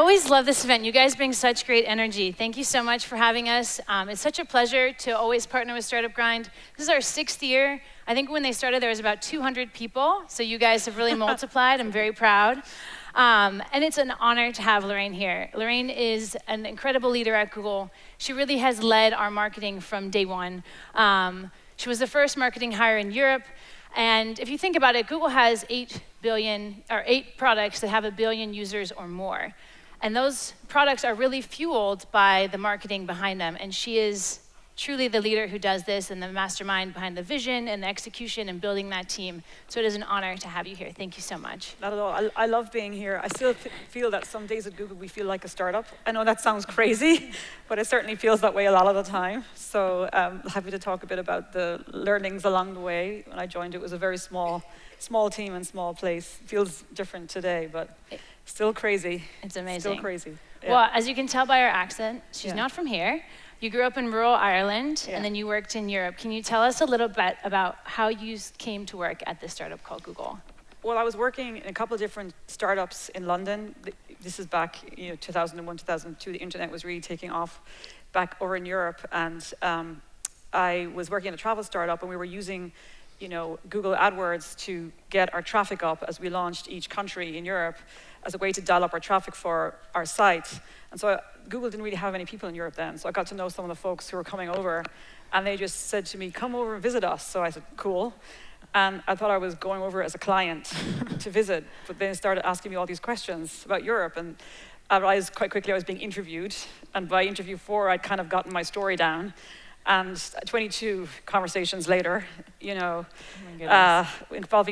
always love this event. You guys bring such great energy. Thank you so much for having us. It's such a pleasure to always partner with Startup Grind. This is our 6th year. I think when they started, there was about 200 people. So you guys have really multiplied. I'm very proud. And it's an honor to have Lorraine here. Lorraine is an incredible leader at Google. She really has led our marketing from day one. She was the first marketing hire in Europe. And if you think about it, Google has 8 products that have 1 billion users or more. And those products are really fueled by the marketing behind them. And she is truly the leader who does this and the mastermind behind the vision and the execution and building that team. So it is an honor to have you here. Thank you so much. Not at all. I love being here. I still feel that some days at Google we feel like a startup. I know that sounds crazy, but it certainly feels that way a lot of the time. So happy to talk a bit about the learnings along the way. When I joined, it was a very small team and small place. Feels different today, but still crazy. It's amazing. Still crazy. Yeah. Well, as you can tell by her accent, she's not from here. You grew up in rural Ireland, and then you worked in Europe. Can you tell us a little bit about how you came to work at this startup called Google? Well, I was working in a couple of different startups in London. This is back, 2001, 2002. The internet was really taking off back over in Europe, and I was working in a travel startup, and we were using Google AdWords to get our traffic up as we launched each country in Europe as a way to dial up our traffic for our site. And so Google didn't really have many people in Europe then, so I got to know some of the folks who were coming over, and they just said to me, come over and visit us. So I said, cool. And I thought I was going over as a client to visit, but then they started asking me all these questions about Europe, and I realized quite quickly I was being interviewed, and by interview 4, I'd kind of gotten my story down. And 22 conversations later, involving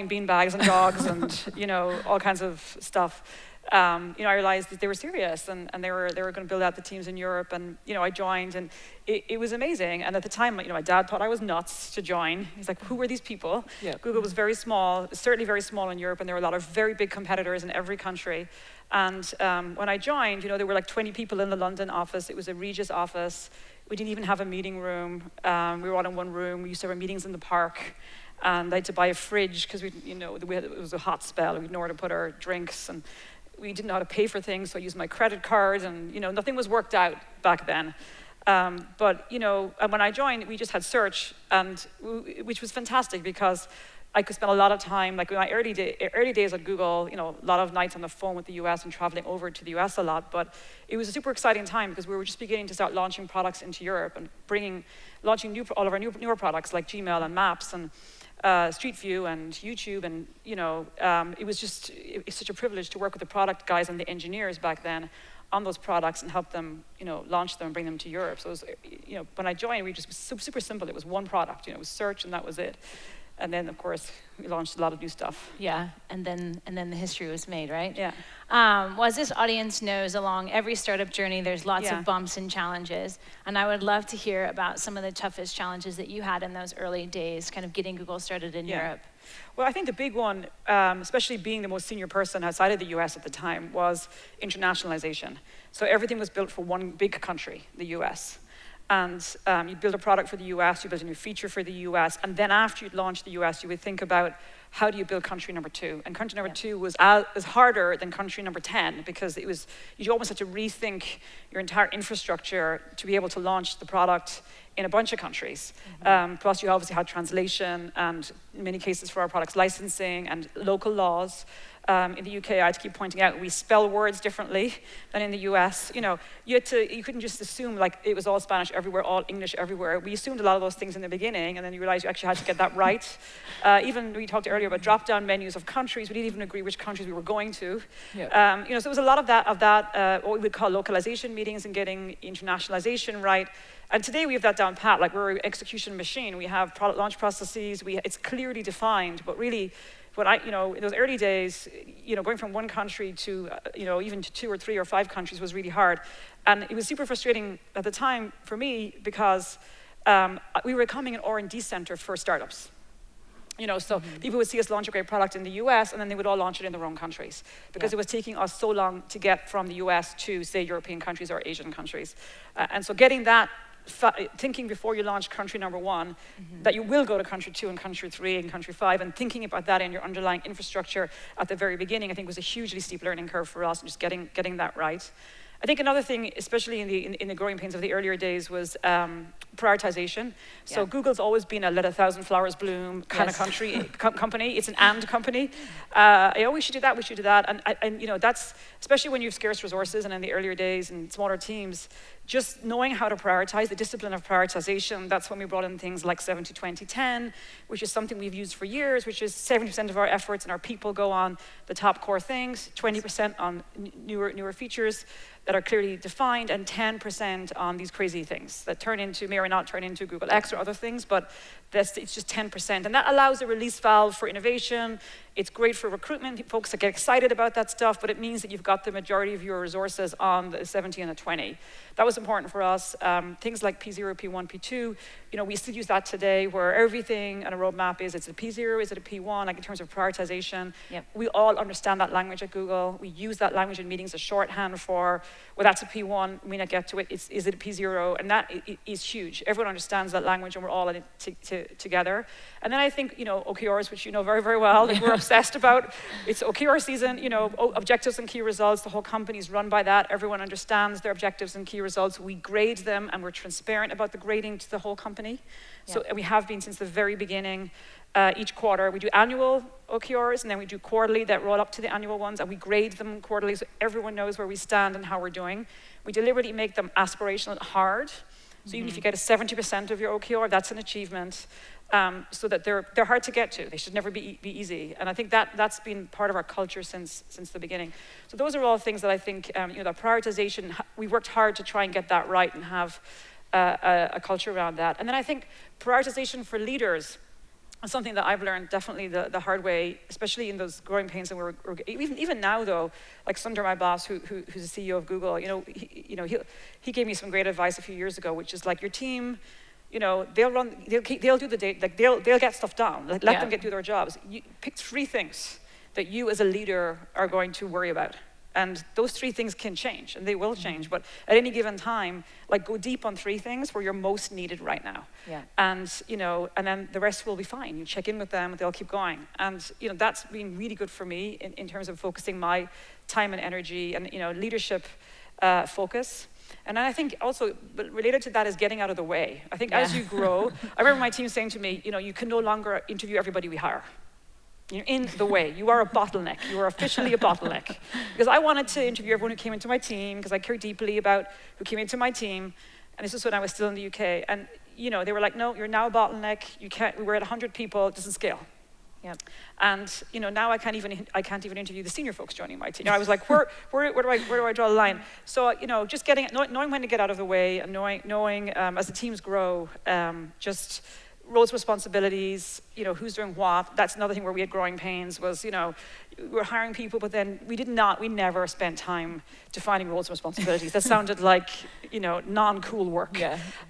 beanbags and dogs and all kinds of stuff, I realized that they were serious and they were going to build out the teams in Europe. And I joined, and it was amazing. And at the time, my dad thought I was nuts to join. He's like, "Who were these people?" Yeah. Google was very small, certainly very small in Europe, and there were a lot of very big competitors in every country. And when I joined, there were like 20 people in the London office. It was a Regis office. We didn't even have a meeting room. We were all in one room. We used to have our meetings in the park. And I had to buy a fridge because it was a hot spell. We didn't know where to put our drinks. And we didn't know how to pay for things, so I used my credit card. And nothing was worked out back then. But when I joined, we just had search, which was fantastic because I could spend a lot of time, like in my early days at Google, a lot of nights on the phone with the US and traveling over to the US a lot. But it was a super exciting time because we were just beginning to start launching products into Europe and launching all of our newer products like Gmail and Maps and Street View and YouTube. And it's such a privilege to work with the product guys and the engineers back then on those products and help them, launch them and bring them to Europe. So it was, when I joined, we just was super simple. It was one product, it was search, and that was it. And then, of course, we launched a lot of new stuff. Yeah, and then the history was made, right? Yeah. Well, as this audience knows, along every startup journey, there's lots of bumps and challenges. And I would love to hear about some of the toughest challenges that you had in those early days, kind of getting Google started in Europe. Well, I think the big one, especially being the most senior person outside of the US at the time, was internationalization. So everything was built for one big country, the US. And you'd build a product for the US, you build a new feature for the US, and then after you'd launch the US, you would think about how do you build country number 2? And country number 2 was harder than country number 10 because you almost had to rethink your entire infrastructure to be able to launch the product in a bunch of countries. Mm-hmm. Plus you obviously had translation and in many cases for our products, licensing and local laws. In the UK, I had to keep pointing out, we spell words differently than in the US. You couldn't just assume like it was all Spanish everywhere, all English everywhere. We assumed a lot of those things in the beginning, and then you realize you actually had to get that right. Even we talked earlier about drop-down menus of countries. We didn't even agree which countries we were going to. Yeah. So it was a lot of that, what we would call localization meetings and getting internationalization right. And today we have that down pat, like we're an execution machine. We have product launch processes, it's clearly defined, but really, in those early days, going from one country to, even to 2 or 3 or 5 countries was really hard. And it was super frustrating at the time for me because we were becoming an R&D center for startups. So people would see us launch a great product in the US and then they would all launch it in their own countries because it was taking us so long to get from the US to, say, European countries or Asian countries. And so getting that thinking before you launch country number one, that you will go to country 2 and country 3 and country 5, and thinking about that in your underlying infrastructure at the very beginning, I think was a hugely steep learning curve for us, and just getting that right. I think another thing, especially in the growing pains of the earlier days, was prioritization. So Google's always been a let 1,000 flowers bloom kind of company. It's an and company. We should do that, we should do that. And you know, that's, especially when you have scarce resources and in the earlier days and smaller teams, just knowing how to prioritize, the discipline of prioritization, that's when we brought in things like 70-20-10, which is something we've used for years, which is 70% of our efforts and our people go on the top core things, 20% on newer features that are clearly defined, and 10% on these crazy things that may or not turn into Google X or other things, but it's just 10%. And that allows a release valve for innovation. It's great for recruitment, folks that get excited about that stuff, but it means that you've got the majority of your resources on the 70 and the 20. That was important for us. Things like P0, P1, P2, you know, we still use that today, where everything on a roadmap is, it's a P0, is it a P1, like in terms of prioritization. We all understand that language at Google. We use that language in meetings as shorthand for, well, that's a P1, we not get to it, is it a P0? And that is huge. Everyone understands that language, and we're all in it together. And then I think, you know, OKRs, which you know very, very well, that we're obsessed about. It's OKR season, you know, objectives and key results. The whole company's run by that. Everyone understands their objectives and key results. We grade them, and we're transparent about the grading to the whole company. So we have been since the very beginning. Each quarter, we do annual OKRs, and then we do quarterly that roll up to the annual ones, and we grade them quarterly so everyone knows where we stand and how we're doing. We deliberately make them aspirational and hard. So even if you get a 70% of your OKR, that's an achievement. So that they're hard to get to. They should never be easy. And I think that's been part of our culture since the beginning. So those are all things that I think, you know, that prioritization, we worked hard to try and get that right and have a culture around that. And then I think prioritization for leaders is something that I've learned definitely the hard way, especially in those growing pains. And even now though, like Sundar, my boss, who's the CEO of Google, you know, he gave me some great advice a few years ago, which is like, your team, you know, they'll do the data, like they'll get stuff done. Let them do their jobs. You pick 3 things that you as a leader are going to worry about. And those 3 things can change, and they will change. But at any given time, like, go deep on 3 things where you're most needed right now. And, you know, and then the rest will be fine. You check in with them, they'll keep going. And, you know, that's been really good for me in terms of focusing my time and energy and, you know, leadership focus. And I think also, but related to that is getting out of the way. I think as you grow, I remember my team saying to me, you know, you can no longer interview everybody we hire. You're in the way. You are a bottleneck. You are officially a bottleneck. Because I wanted to interview everyone who came into my team, because I care deeply about who came into my team. And this was when I was still in the UK. And, you know, they were like, no, you're now a bottleneck. You can't, we're at 100 people, it doesn't scale. And, you know, now I can't even interview the senior folks joining my team. You know, I was like, where do I draw the line? So, you know, just knowing when to get out of the way, and knowing as the teams grow, just roles, responsibilities, you know, who's doing what. That's another thing where we had growing pains was, you know, we were hiring people, but then we never spent time defining roles and responsibilities. That sounded like, you know, non-cool work.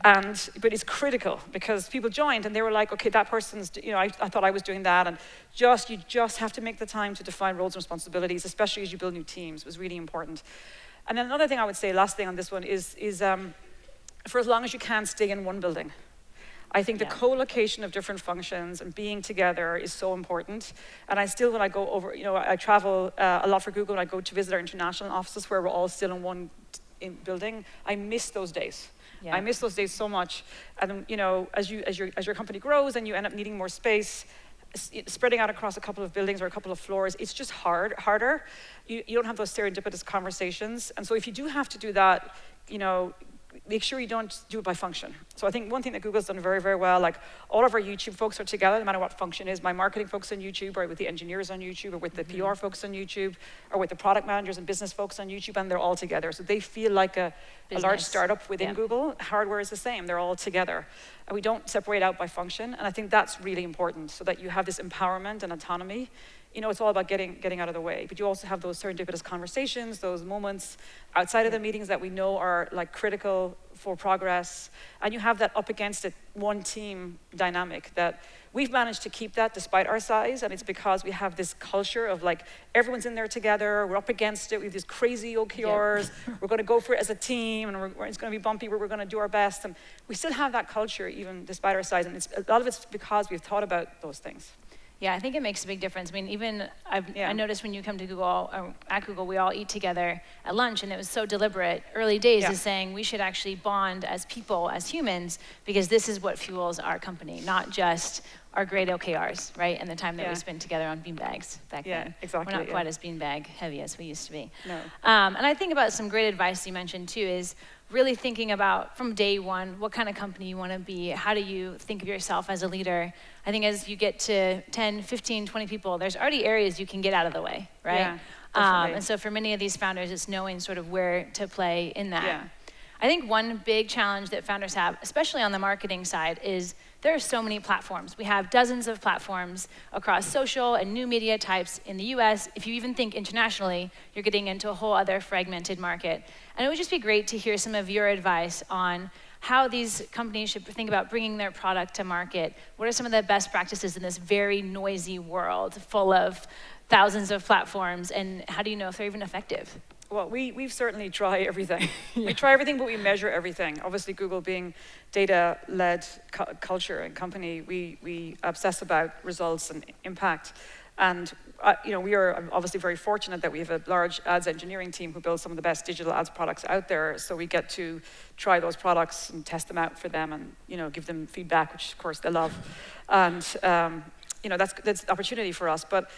But it's critical, because people joined and they were like, okay, that person's, you know, I thought I was doing that. And you just have to make the time to define roles and responsibilities, especially as you build new teams. It was really important. And then another thing I would say, last thing on this one, is for as long as you can, stay in one building. I think the co-location of different functions and being together is so important. And I still, when I go over, you know, I travel a lot for Google, and I go to visit our international offices where we're all still in one building. I miss those days. I miss those days so much. And, you know, as your company grows and you end up needing more space, spreading out across a couple of buildings or a couple of floors, it's just harder. You don't have those serendipitous conversations. And so if you do have to do that, you know, make sure you don't do it by function. So I think one thing that Google's done very, very well, like all of our YouTube folks are together, no matter what function is. My marketing folks on YouTube, or with the engineers on YouTube, or with the PR folks on YouTube, or with the product managers and business folks on YouTube, and they're all together. So they feel like a large startup within Google. Hardware is the same, they're all together. And we don't separate out by function, and I think that's really important, so that you have this empowerment and autonomy. You know, it's all about getting out of the way, but you also have those serendipitous conversations, those moments outside of the meetings that we know are like critical for progress, and you have that up against it one team dynamic that we've managed to keep that despite our size, and it's because we have this culture of like everyone's in there together, we're up against it, we have these crazy OKRs, we're going to go for it as a team, and it's going to be bumpy, but we're going to do our best, and we still have that culture even despite our size, and a lot of it's because we've thought about those things. Yeah, I think it makes a big difference. I mean, even I noticed when you come to Google, or at Google, we all eat together at lunch, and it was so deliberate. Early days is saying we should actually bond as people, as humans, because this is what fuels our company, not just our great OKRs, right? And the time that we spent together on beanbags back then. Exactly. We're not quite as beanbag heavy as we used to be. No. And I think about some great advice you mentioned too is really thinking about from day one, what kind of company you want to be, how do you think of yourself as a leader? I think as you get to 10, 15, 20 people, there's already areas you can get out of the way, right? Yeah, definitely. And so for many of these founders, it's knowing sort of where to play in that. Yeah. I think one big challenge that founders have, especially on the marketing side, is there are so many platforms. We have dozens of platforms across social and new media types in the US. If you even think internationally, you're getting into a whole other fragmented market. And it would just be great to hear some of your advice on how these companies should think about bringing their product to market. What are some of the best practices in this very noisy world full of thousands of platforms, and how do you know if they're even effective? Well, we've certainly tried everything. We try everything, but we measure everything. Obviously, Google being data-led culture and company, we obsess about results and impact. And we are obviously very fortunate that we have a large ads engineering team who builds some of the best digital ads products out there. So we get to try those products and test them out for them, and give them feedback, which of course they love. And that's the opportunity for us. But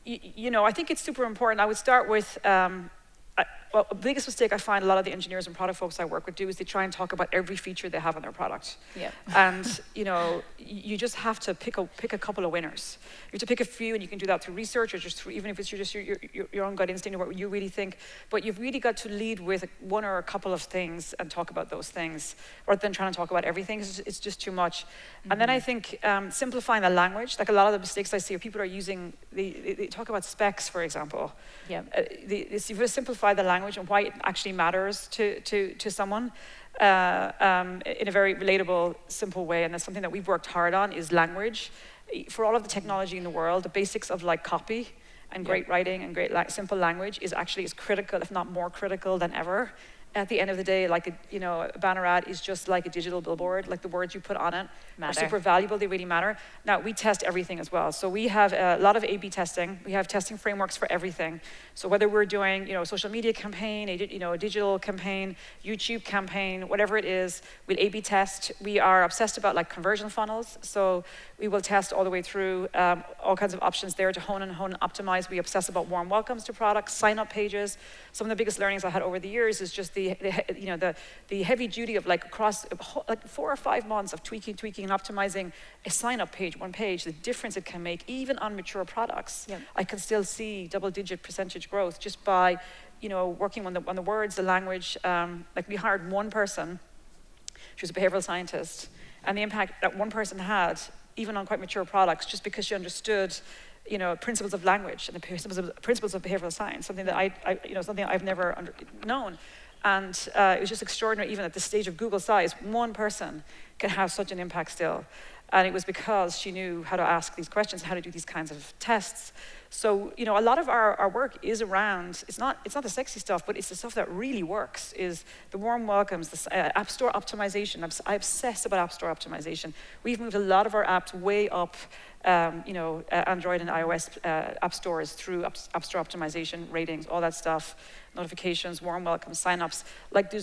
I think it's super important. I would start with. Well, the biggest mistake I find a lot of the engineers and product folks I work with do is they try and talk about every feature they have on their product. Yeah. And you just have to pick a couple of winners. You have to pick a few, and you can do that through research, or just through, even if it's just your own gut instinct or what you really think. But you've really got to lead with one or a couple of things and talk about those things, rather than trying to talk about everything. It's just too much. Mm-hmm. And then I think simplifying the language. Like a lot of the mistakes I see, people are using they talk about specs, for example. Yeah. If you simplify the language and why it actually matters to someone in a very relatable, simple way, and that's something that we've worked hard on, is language. For all of the technology in the world, the basics of like copy and great writing and great simple language is actually as critical, if not more critical than ever. At the end of the day, like a banner ad is just like a digital billboard. Like the words you put on it are super valuable. They really matter. Now we test everything as well. So we have a lot of A/B testing. We have testing frameworks for everything. So whether we're doing a social media campaign, a digital campaign, YouTube campaign, whatever it is, we'll A/B test. We are obsessed about like conversion funnels. So we will test all the way through all kinds of options there to hone and optimize. We obsess about warm welcomes to products, sign-up pages. Some of the biggest learnings I had over the years is just the heavy duty of like across like 4 or 5 months of tweaking and optimizing a sign-up page, one page, the difference it can make even on mature products. Yeah. I can still see double-digit percentage growth just by working on the words, the language. Like we hired one person, she was a behavioral scientist, and the impact that one person had, even on quite mature products, just because she understood principles of language and the principles of behavioral science, something that something I've never known. And it was just extraordinary, even at this stage of Google size, one person can have such an impact still. And it was because she knew how to ask these questions, how to do these kinds of tests. So, a lot of our work is around, it's not the sexy stuff, but it's the stuff that really works, is the warm welcomes, the App Store optimization. I obsess about App Store optimization. We've moved a lot of our apps way up, Android and iOS app stores through App Store optimization, ratings, all that stuff, notifications, warm welcomes, signups. Like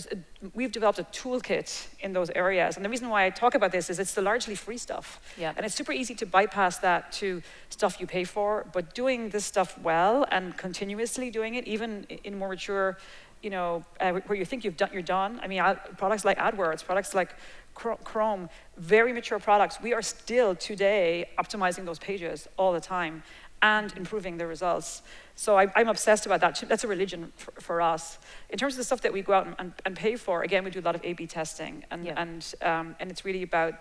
we've developed a toolkit in those areas. And the reason why I talk about this is it's the largely free stuff. Yeah. And it's super easy to bypass that to stuff you pay for, but doing this stuff well and continuously doing it, even in more mature, where you think you're done. I mean, products like AdWords, products like Chrome, very mature products. We are still today optimizing those pages all the time and improving the results. So I'm obsessed about that. That's a religion for us. In terms of the stuff that we go out and pay for, again, we do a lot of A/B testing, and it's really about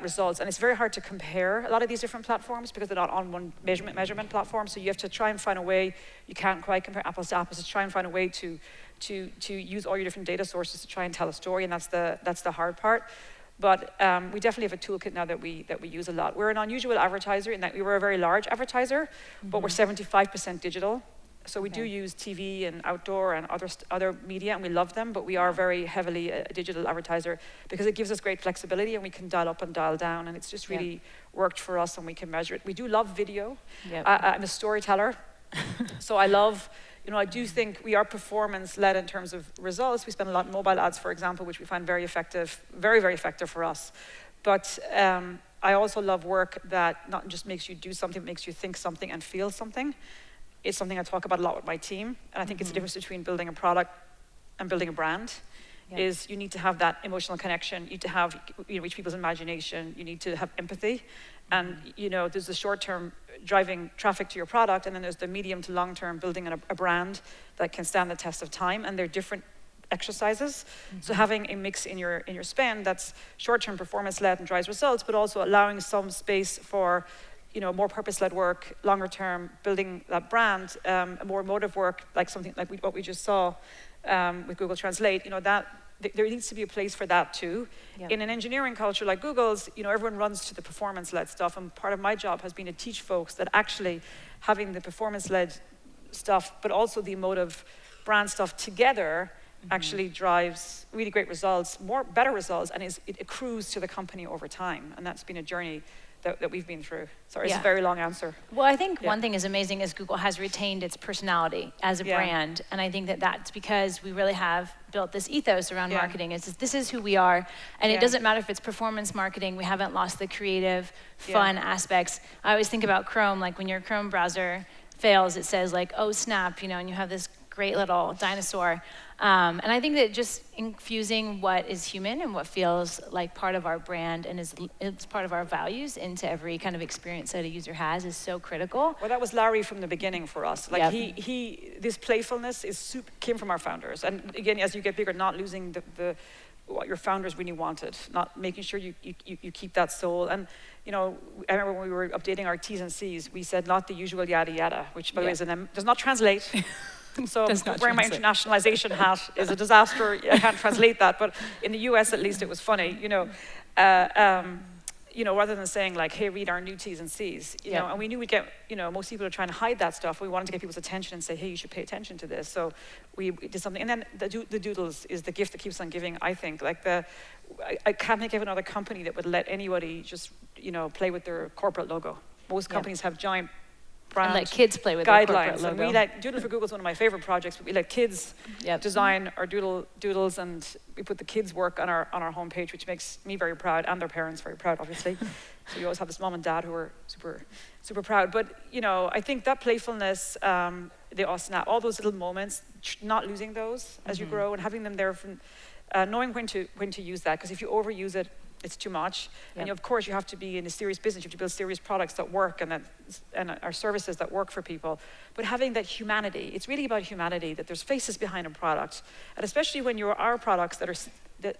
results. And it's very hard to compare a lot of these different platforms because they're not on one measurement platform. So you have to try and find a way, you can't quite compare apples to apples, to try and find a way to use all your different data sources to try and tell a story, and that's the hard part. But we definitely have a toolkit now that we use a lot. We're an unusual advertiser in that we were a very large advertiser, but we're 75% digital. So we do use TV and outdoor and other media, and we love them, but we are very heavily a digital advertiser because it gives us great flexibility and we can dial up and dial down, and it's just really worked for us and we can measure it. We do love video. I'm a storyteller, so I love, I do think we are performance-led in terms of results. We spend a lot in mobile ads, for example, which we find very effective, very, very effective for us. But I also love work that not just makes you do something, makes you think something and feel something. It's something I talk about a lot with my team, and I think it's the difference between building a product and building a brand. Is you need to have that emotional connection, you need to have, reach people's imagination, you need to have empathy, and there's the short-term driving traffic to your product, and then there's the medium to long-term building a brand that can stand the test of time, and they're different exercises. So having a mix in your spend that's short-term performance-led and drives results, but also allowing some space for more purpose-led work, longer term, building that brand, more emotive work, like something like what we just saw with Google Translate, that there needs to be a place for that too. In an engineering culture like Google's, everyone runs to the performance-led stuff, and part of my job has been to teach folks that actually having the performance-led stuff, but also the emotive brand stuff together actually drives really great results, better results, and it accrues to the company over time. And that's been a journey that we've been through. Sorry, it's a very long answer. Well, I think one thing is amazing is Google has retained its personality as a brand, and I think that's because we really have built this ethos around marketing. This is who we are, and it doesn't matter if it's performance marketing, we haven't lost the creative, fun aspects. I always think about Chrome, like when your Chrome browser fails, it says like, oh snap, and you have this great little dinosaur. And I think that just infusing what is human and what feels like part of our brand and it's part of our values into every kind of experience that a user has is so critical. Well, that was Larry from the beginning for us. Like this playfulness came from our founders. And again, as you get bigger, not losing what your founders really wanted, not making sure you keep that soul. And I remember when we were updating our T's and C's, we said not the usual yada yada, which by the way does not translate. So wearing my internationalization hat is a disaster. I can't translate that, but in the US at least it was funny. Rather than saying like, "Hey, read our new T's and C's," and we knew we'd get, most people are trying to hide that stuff. We wanted to get people's attention and say, "Hey, you should pay attention to this." So we did something, and then the doodles is the gift that keeps on giving. I think I can't think of another company that would let anybody just play with their corporate logo. Most companies have giant brand and let kids play with their corporate logo. And we let Doodle for Google is one of my favorite projects, but we let kids design our doodles, and we put the kids' work on our homepage, which makes me very proud, and their parents very proud, obviously. So you always have this mom and dad who are super, super proud. But I think that playfulness, all those little moments, not losing those as you grow, and having them there from knowing when to use that, because if you overuse it, it's too much. And of course, you have to be in a serious business. You have to build serious products that work and our services that work for people. But having that humanity, it's really about humanity, that there's faces behind a product. And especially when you are products that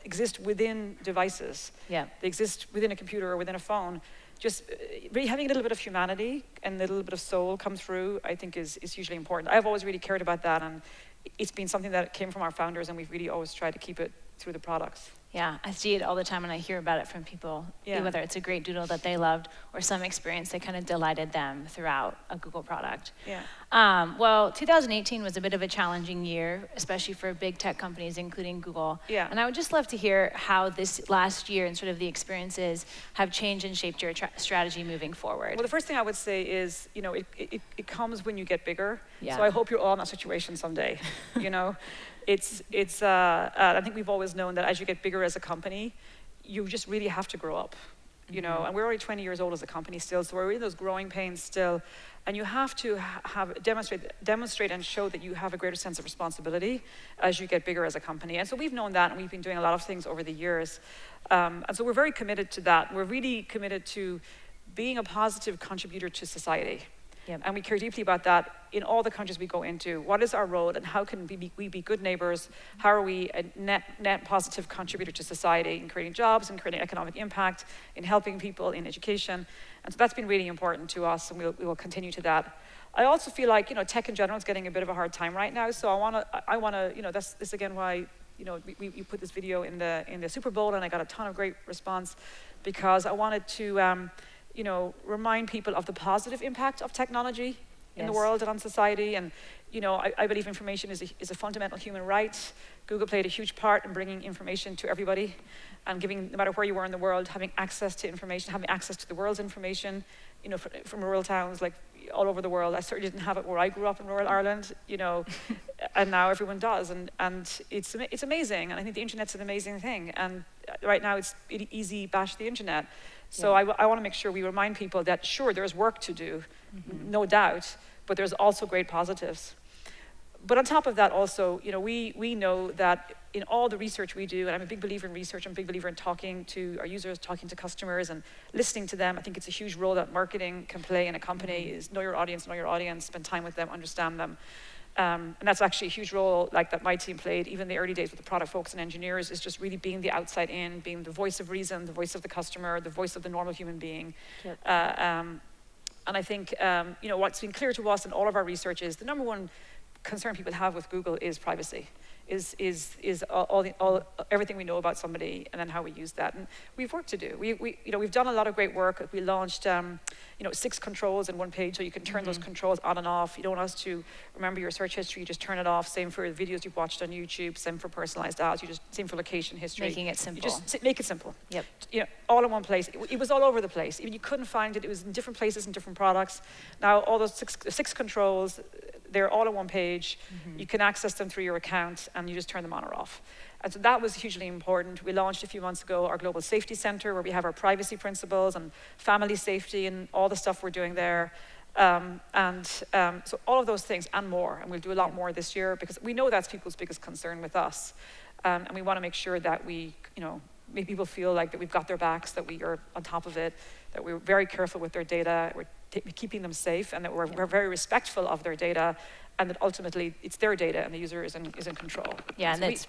exist within devices. They exist within a computer or within a phone. Just really having a little bit of humanity and a little bit of soul come through, I think is hugely important. I've always really cared about that, and it's been something that came from our founders, and we've really always tried to keep it through the products. Yeah, I see it all the time, and I hear about it from people, whether it's a great doodle that they loved or some experience that kind of delighted them throughout a Google product. Well, 2018 was a bit of a challenging year, especially for big tech companies, including Google. And I would just love to hear how this last year and sort of the experiences have changed and shaped your strategy moving forward. Well, the first thing I would say is, it comes when you get bigger. So I hope you're all in that situation someday, I think we've always known that as you get bigger as a company, you just really have to grow up, and we're already 20 years old as a company still, so we're in those growing pains still, and you have to demonstrate and show that you have a greater sense of responsibility as you get bigger as a company. And so we've known that, and we've been doing a lot of things over the years, and so we're very committed to that. We're really committed to being a positive contributor to society. Yep. And we care deeply about that in all the countries we go into. What is our role, and how can we be good neighbors? How are we a net positive contributor to society in creating jobs and creating economic impact, in helping people, in education? And so that's been really important to us, and we will continue to that. I also feel like, you know, tech in general is getting a bit of a hard time right now. So I wanna, you know, this again why, you know, we put this video in the Super Bowl, and I got a ton of great response, because I wanted to, you know, remind people of the positive impact of technology in the world and on society. And, you know, I believe information is a fundamental human right. Google played a huge part in bringing information to everybody, and giving, no matter where you were in the world, having access to information, having access to the world's information, you know, from rural towns like all over the world. I certainly didn't have it where I grew up in rural Ireland, you know, and now everyone does, and it's amazing. And I think the internet's an amazing thing. And right now it's easy bash the internet. So I want to make sure we remind people that, sure, there's work to do, no doubt, but there's also great positives. But on top of that also, you know, we know that in all the research we do, and I'm a big believer in research, I'm a big believer in talking to our users, talking to customers, and listening to them. I think it's a huge role that marketing can play in a company, is know your audience, spend time with them, understand them. And that's actually a huge role like that my team played, even in the early days with the product folks and engineers, is just really being the outside in, being the voice of reason, the voice of the customer, the voice of the normal human being. Yep. And I think, you know, what's been clear to us in all of our research is the number one concern people have with Google is privacy, is everything we know about somebody, and then how we use that. And we've work to do. We've done a lot of great work. We launched, you know, 6 controls in one page, so you can turn those controls on and off. You don't want us to remember your search history, you just turn it off. Same for the videos you've watched on YouTube. Same for personalized ads. Same for location history. Making it simple. You just make it simple. Yep. You know, all in one place. It was all over the place. Even you couldn't find it. It was in different places in different products. Now all those six controls, they're all on one page. You can access them through your account, and you just turn them on or off. And so that was hugely important. We launched a few months ago our Global Safety Center, where we have our privacy principles and family safety and all the stuff we're doing there. So all of those things and more, and we'll do a lot more this year, because we know that's people's biggest concern with us. And we want to make sure that we, you know, make people feel like that we've got their backs, that we are on top of it, that we're very careful with their data, we're keeping them safe, and that we're very respectful of their data, and that ultimately it's their data and the user is in control. Yeah, and it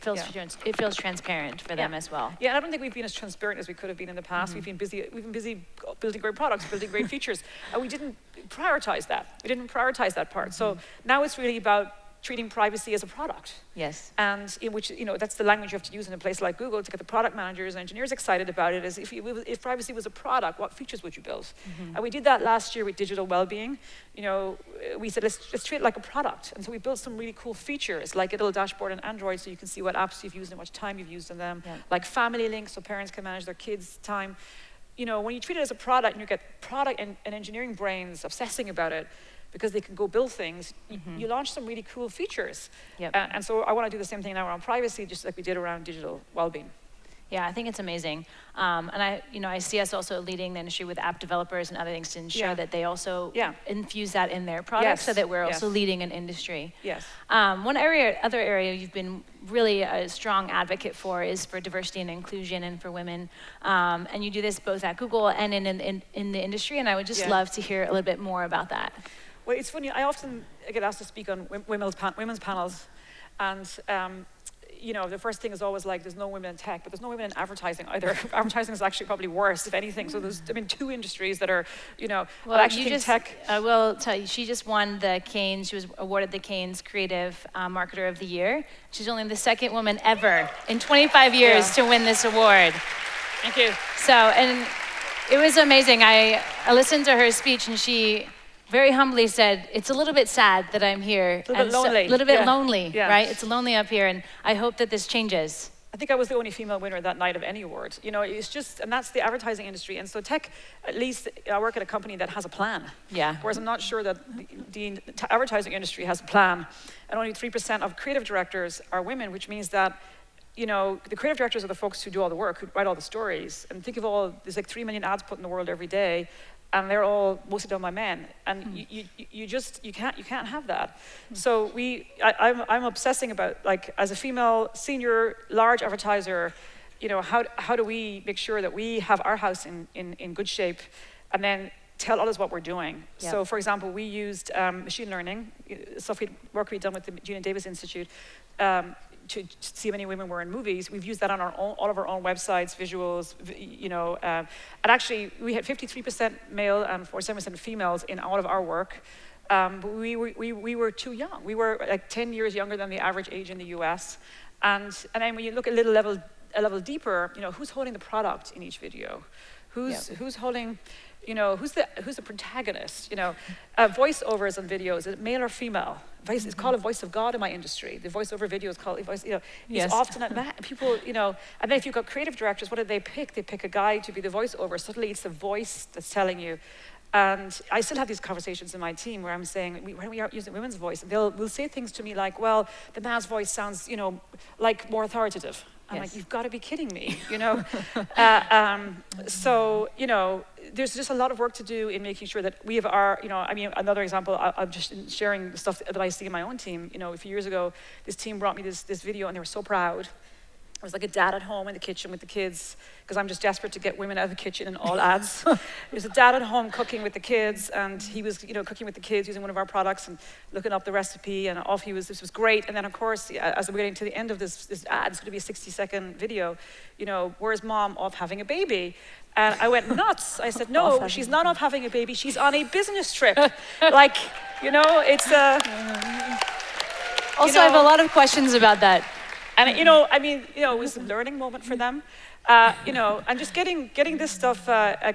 feels transparent for them as well. Yeah, and I don't think we've been as transparent as we could have been in the past. We've been busy building great products, building great features, and we didn't prioritize that. We didn't prioritize that part. So now it's really about treating privacy as a product. Yes. And in which, you know, that's the language you have to use in a place like Google to get the product managers and engineers excited about it, is if privacy was a product, what features would you build? And we did that last year with digital well-being. You know, we said, let's treat it like a product. And so we built some really cool features, like a little dashboard on Android, so you can see what apps you've used and how much time you've used on them, like family links, so parents can manage their kids' time. You know, when you treat it as a product and you get product and engineering brains obsessing about it, because they can go build things, you launch some really cool features. And so I want to do the same thing now around privacy, just like we did around digital well-being. Yeah, I think it's amazing. And I see us also leading the industry with app developers and other things to ensure that they also infuse that in their products, so that we're also leading an industry. Yes. Other area you've been really a strong advocate for is for diversity and inclusion and for women. And you do this both at Google and in the industry, and I would just love to hear a little bit more about that. Well, it's funny, I often get asked to speak on women's panels, and you know, the first thing is always like, there's no women in tech, but there's no women in advertising either. Advertising is actually probably worse, if anything. So there's, 2 industries that are, you know, well, actually tech. I will tell you, she just won the Canes. She was awarded the Canes Creative Marketer of the Year. She's only the 2nd woman ever in 25 years to win this award. Thank you. So, and it was amazing. I listened to her speech, and she very humbly said, it's a little bit sad that I'm here. A little bit lonely. A little bit lonely, right? It's lonely up here, and I hope that this changes. I think I was the only female winner that night of any award. You know, it's just, and that's the advertising industry. And so tech, at least I work at a company that has a plan. Yeah. Whereas I'm not sure that the advertising industry has a plan. And only 3% of creative directors are women, which means that, you know, the creative directors are the folks who do all the work, who write all the stories. And think of there's like 3 million ads put in the world every day, and they're all mostly done by men, and you can't have that. So I'm obsessing about, like, as a female senior large advertiser, you know, how do we make sure that we have our house in good shape, and then tell others what we're doing. Yep. So for example, we used machine learning, work we'd done with the Gina Davis Institute, to see how many women were in movies. We've used that on all of our own websites, visuals, and actually we had 53% male and 47% females in all of our work. But we were too young. We were like 10 years younger than the average age in the US. And then when you look a level deeper, who's holding the product in each video? Who's holding, who's the protagonist? Voiceovers on videos, is it male or female? It's called a voice of God in my industry. The voiceover video is called a voice, it's often people, and then if you've got creative directors, what do they pick? They pick a guy to be the voiceover. Suddenly it's the voice that's telling you. And I still have these conversations in my team where I'm saying, when we are using women's voice, we'll say things to me like, well, the man's voice sounds, like more authoritative. I'm like, you've got to be kidding me, So, there's just a lot of work to do in making sure that we have our, another example, I'm just sharing the stuff that I see in my own team. A few years ago, this team brought me this video and they were so proud. It was like a dad at home in the kitchen with the kids, because I'm just desperate to get women out of the kitchen in all ads. It was a dad at home cooking with the kids, and he was, cooking with the kids using one of our products and looking up the recipe, and off he was. This was great. And then, of course, as we're getting to the end of this ad, it's going to be a 60-second video. Where's mom off having a baby? And I went nuts. I said, no, she's not off having a baby. She's on a business trip. It's a. Also, I have a lot of questions about that. And it was a learning moment for them, and just getting this stuff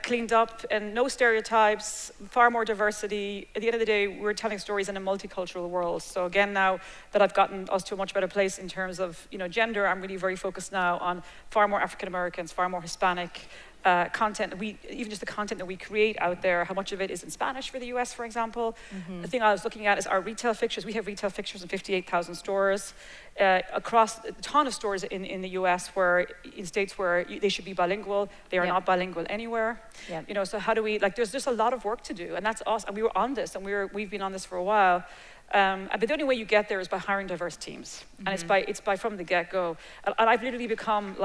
cleaned up, and no stereotypes, far more diversity. At the end of the day, we're telling stories in a multicultural world. So again, now that I've gotten us to a much better place in terms of gender, I'm really very focused now on far more African Americans, far more Hispanic. Content even just the content that we create out there, how much of it is in Spanish for the US, for example. The thing I was looking at is our retail fixtures. We have retail fixtures in 58,000 stores across a ton of stores in the US, in states where they should be bilingual. They are not bilingual anywhere. So how do we, there's just a lot of work to do, and that's us. And we were on this, and we've been on this for a while. But the only way you get there is by hiring diverse teams, and it's by from the get-go. And I've literally become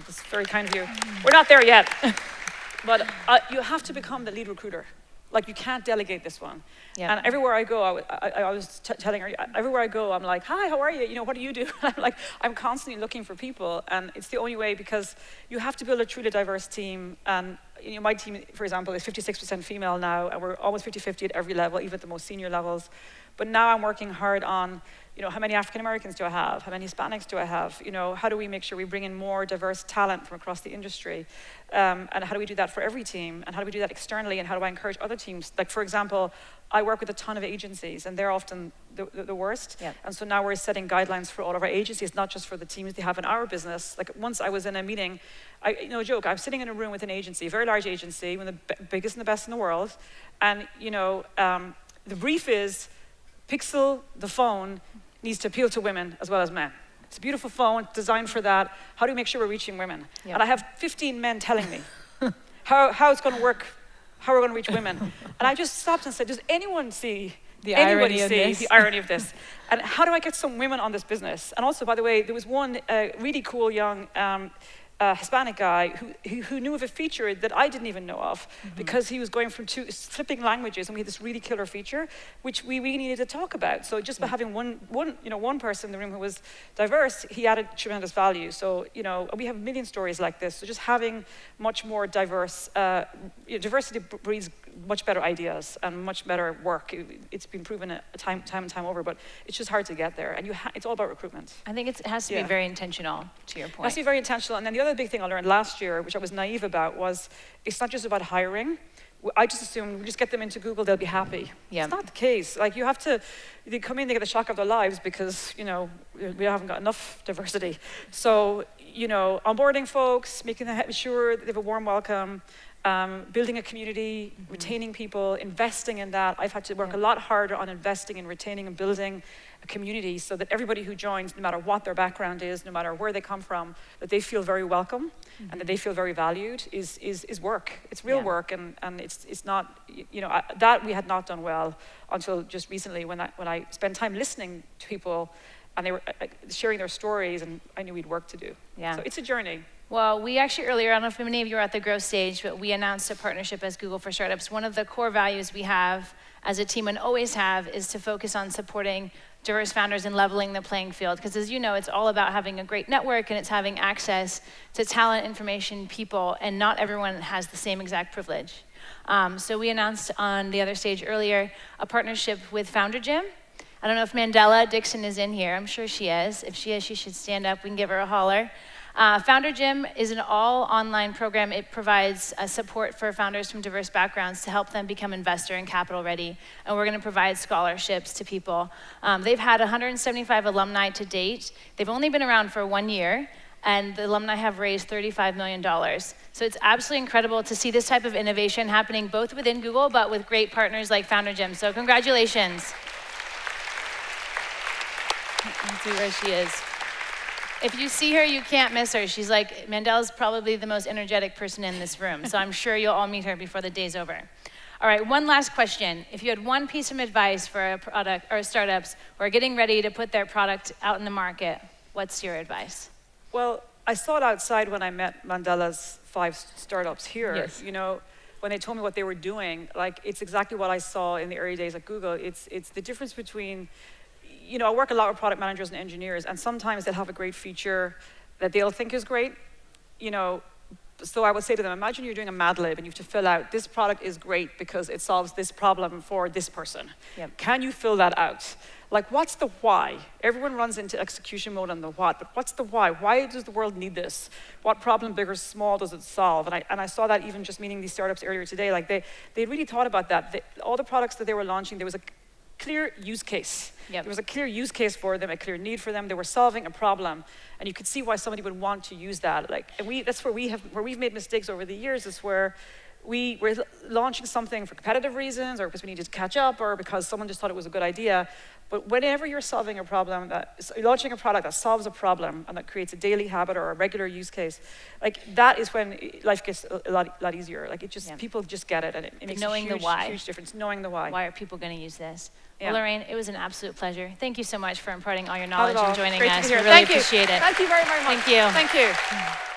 this is very kind of you. We're not there yet, but you have to become the lead recruiter. You can't delegate this one. And everywhere I go, I was telling her, everywhere I go, I'm like, hi, how are you? What do you do? I'm constantly looking for people, and it's the only way, because you have to build a truly diverse team. And my team, for example, is 56% female now, and we're almost 50-50 at every level, even at the most senior levels. But now I'm working hard on, how many African Americans do I have? How many Hispanics do I have? How do we make sure we bring in more diverse talent from across the industry? And how do we do that for every team? And how do we do that externally? And how do I encourage other teams? For example, I work with a ton of agencies, and they're often the worst. And so now we're setting guidelines for all of our agencies, not just for the teams they have in our business. Once I was in a meeting, no joke, I'm sitting in a room with an agency, a very large agency, one of the biggest and the best in the world. And, the brief is, Pixel, the phone, needs to appeal to women as well as men. It's a beautiful phone, designed for that. How do we make sure we're reaching women? And I have 15 men telling me how it's going to work, how we're going to reach women. And I just stopped and said, does anyone see the irony of this? And how do I get some women on this business? And also, by the way, there was one really cool young Hispanic guy who knew of a feature that I didn't even know of, because he was going from flipping languages, and we had this really killer feature which we really needed to talk about. So just by having one person in the room who was diverse, he added tremendous value. So we have a million stories like this. So just having much more diverse, diversity breeds much better ideas and much better work. It's been proven time and time over, but it's just hard to get there. And it's all about recruitment. I think it has to be very intentional, to your point. It has to be very intentional. And then the other big thing I learned last year, which I was naive about, was it's not just about hiring. I just assumed we just get them into Google, they'll be happy. It's not the case. They come in, they get the shock of their lives, because we haven't got enough diversity. So onboarding folks, making sure that they have a warm welcome, building a community, retaining people, investing in that. I've had to work a lot harder on investing in retaining and building a community, so that everybody who joins, no matter what their background is, no matter where they come from, that they feel very welcome and that they feel very valued is work. It's real work, and it's not, that we had not done well until just recently, when I spent time listening to people and they were sharing their stories, and I knew we'd work to do. So it's a journey. Well, we actually earlier, I don't know if many of you were at the growth stage, but we announced a partnership as Google for Startups. One of the core values we have as a team and always have is to focus on supporting diverse founders and leveling the playing field. Because as you know, it's all about having a great network and it's having access to talent, information, people, and not everyone has the same exact privilege. So we announced on the other stage earlier a partnership with Founder Gym. I don't know if Mandela Dixon is in here. I'm sure she is. If she is, she should stand up. We can give her a holler. Founder Gym is an all-online program. It provides support for founders from diverse backgrounds to help them become investor and capital ready. And we're going to provide scholarships to people. They've had 175 alumni to date. They've only been around for 1 year. And the alumni have raised $35 million. So it's absolutely incredible to see this type of innovation happening both within Google, but with great partners like Founder Gym. So congratulations. Let's see where she is. If you see her, you can't miss her. She's like, Mandela's probably the most energetic person in this room. So I'm sure you'll all meet her before the day's over. All right, one last question. If you had one piece of advice for a product or startups who are getting ready to put their product out in the market, what's your advice? Well, I saw it outside when I met Mandela's 5 startups here. Yes. You know, when they told me what they were doing, like, it's exactly what I saw in the early days at Google. It's the difference between, you know, I work a lot with product managers and engineers, and sometimes they'll have a great feature that they'll think is great, you know. So I would say to them, imagine you're doing a Mad Lib and you have to fill out, this product is great because it solves this problem for this person. Yep. Can you fill that out? Like, what's the why? Everyone runs into execution mode on the what, but what's the why? Why does the world need this? What problem, big or small, does it solve? And I saw that even just meeting these startups earlier today. Like, they really thought about that. All the products that they were launching, there was a clear use case. Yep. There was a clear use case for them, a clear need for them. They were solving a problem, and you could see why somebody would want to use that. Like, and that's where we've made mistakes over the years, is where we were launching something for competitive reasons, or because we needed to catch up, or because someone just thought it was a good idea. But whenever you're solving a problem, launching a product that solves a problem and that creates a daily habit or a regular use case, like, that is when life gets a lot easier. Like, it just, people just get it, and it makes a huge difference. Knowing the why. Why are people going to use this? Yeah. Well, Lorraine, it was an absolute pleasure. Thank you so much for imparting all your knowledge and joining Great us. to be here. We really Thank you. appreciate it. Thank you very, very much. Thank you. Thank you.